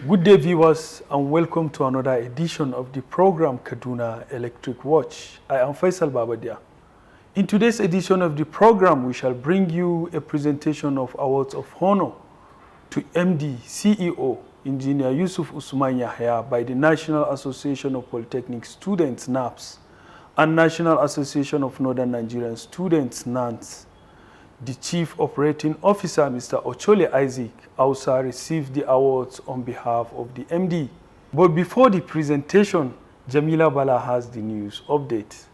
Good day, viewers, and welcome to another edition of the program Kaduna Electric Watch. I am Faisal Babadia. In today's edition of the program, we shall bring you a presentation of awards of honor to MD, CEO, Engineer Yusuf Usman Yahaya by the National Association of Polytechnic Students, NAPS, and National Association of Northern Nigerian Students, NANNS. The Chief Operating Officer, Mr. Ochole Isaac Ausa, received the awards on behalf of the MD. But before the presentation, Jamila Bala has the news update.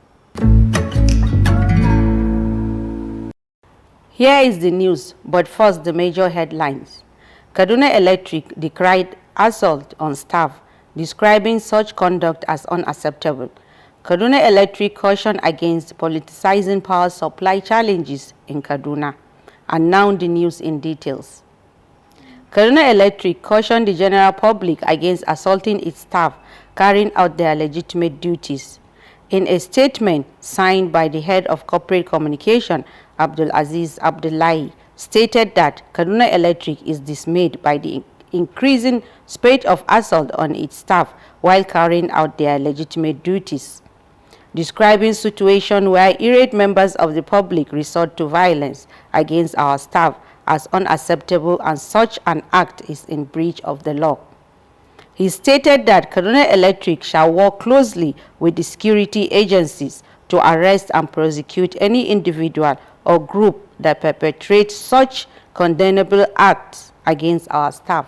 Here is the news, but first the major headlines. Kaduna Electric decried assault on staff, describing such conduct as unacceptable. Kaduna Electric cautioned against politicizing power supply challenges in Kaduna. And now the news in details. Kaduna Electric cautioned the general public against assaulting its staff carrying out their legitimate duties. In a statement signed by the head of corporate communication, Abdulaziz Abdullahi, stated that Kaduna Electric is dismayed by the increasing spate of assault on its staff while carrying out their legitimate duties, describing situation where irate members of the public resort to violence against our staff as unacceptable, and such an act is in breach of the law. He stated that Kaduna Electric shall work closely with the security agencies to arrest and prosecute any individual or group that perpetrates such condemnable acts against our staff.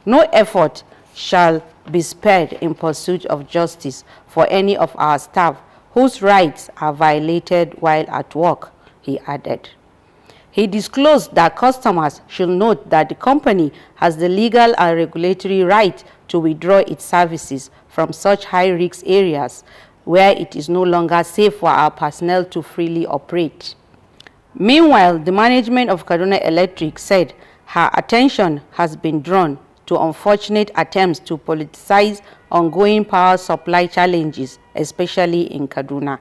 No effort shall be spared in pursuit of justice for any of our staff whose rights are violated while at work, he added. He disclosed that customers should note that the company has the legal and regulatory right to withdraw its services from such high-risk areas where it is no longer safe for our personnel to freely operate. Meanwhile, the management of Kaduna Electric said her attention has been drawn to unfortunate attempts to politicize ongoing power supply challenges, especially in Kaduna.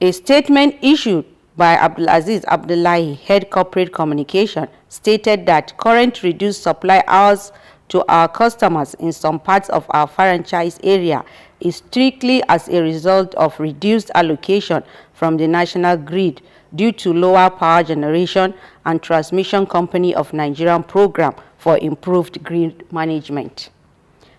A statement issued by Abdulaziz Abdullahi, head corporate communication, stated that current reduced supply hours to our customers in some parts of our franchise area is strictly as a result of reduced allocation from the national grid due to lower power generation and transmission company of Nigerian program for improved grid management.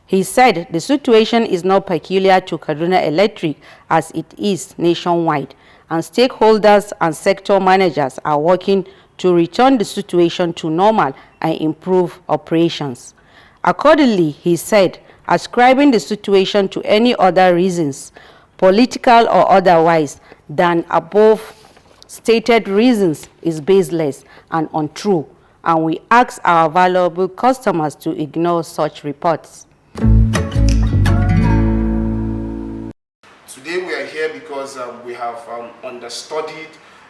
He said the situation is not peculiar to Kaduna Electric as it is nationwide, and stakeholders and sector managers are working to return the situation to normal and improve operations. Accordingly, he said, ascribing the situation to any other reasons, political or otherwise, than above stated reasons is baseless and untrue, and we ask our valuable customers to ignore such reports. Today we are here because we have understudied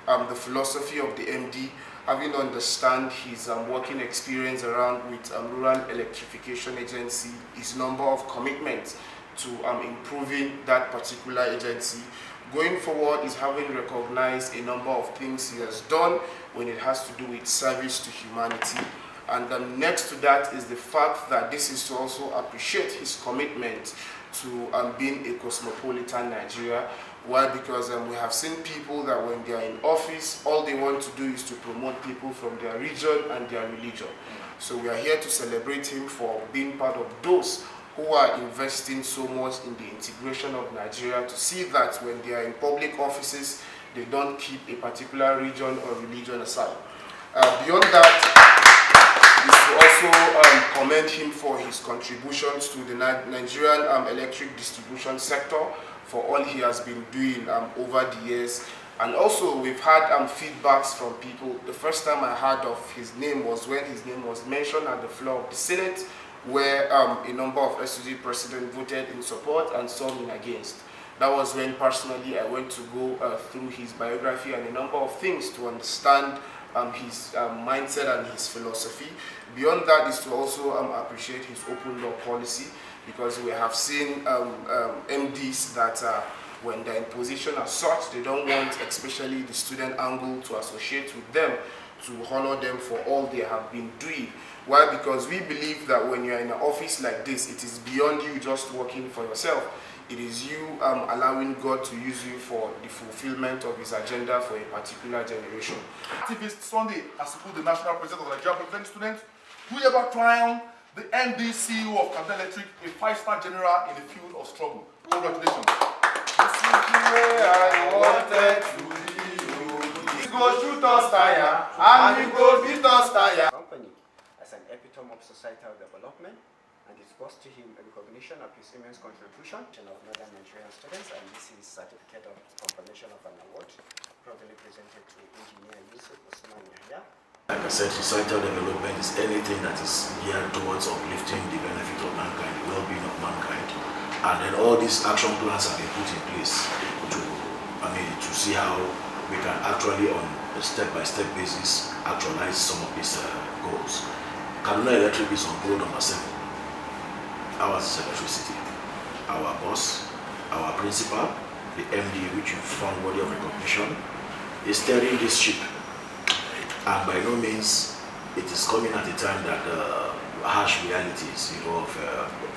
the philosophy of the MD, having understand his working experience around with Rural Electrification Agency, his number of commitments to improving that particular agency. Going forward is having recognized a number of things he has done when it has to do with service to humanity. And next to that is the fact that this is to also appreciate his commitment to being a cosmopolitan Nigeria. Why? Because we have seen people that when they are in office, all they want to do is to promote people from their region and their religion. So we are here to celebrate him for being part of those who are investing so much in the integration of Nigeria, to see that when they are in public offices, they don't keep a particular region or religion aside. Beyond that, is to also commend him for his contributions to the Nigerian electric distribution sector, for all he has been doing over the years. And also we've had feedbacks from people. The first time I heard of his name was when his name was mentioned at the floor of the Senate, where a number of SUG presidents voted in support and some in against. That was when personally I went to go through his biography and a number of things to understand his mindset and his philosophy. Beyond that is to also appreciate his open door policy, because we have seen MDs that when they're in position as such, they don't want especially the student angle to associate with them, to honor them for all they have been doing. Why? Because we believe that when you're in an office like this, it is beyond you just working for yourself. It is you allowing God to use you for the fulfillment of His agenda for a particular generation. Activist Sunday, as the National President of the Nigerian Polytechnic students, who ever crowned the MD CEO of Kaduna Electric a 5-star general in the field of struggle. Congratulations. This is the way I wanted to be. We go shoot us tire, and we go beat us tire. Company as an epitome of societal development, and it goes to him a recognition of his immense contribution of Northern Nigerian students, and this is certificate of confirmation of an award properly presented to Engineer Yusuf, Usman, Yahaya. Like I said, societal development is anything that is geared towards uplifting the benefit of mankind, the well-being of mankind, and then all these action plans have been put in place to see how we can actually, on a step-by-step basis, actualize some of these goals. Kaduna Electric is on goal number 7. Ours is electricity. Our boss, our principal, the MD, which you found worthy of recognition, is steering this ship. And by no means it is coming at a time that harsh realities, of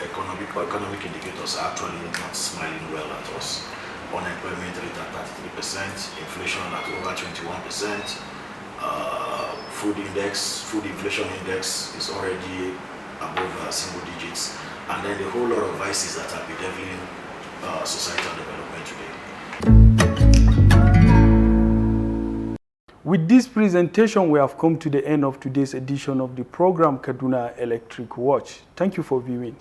economic indicators are actually not smiling well at us. Unemployment rate at 33%, inflation at over 21%, food inflation index is already above single digits, and then a whole lot of vices that are bedeviling societal development today. With this presentation, we have come to the end of today's edition of the program Kaduna Electric Watch. Thank you for viewing.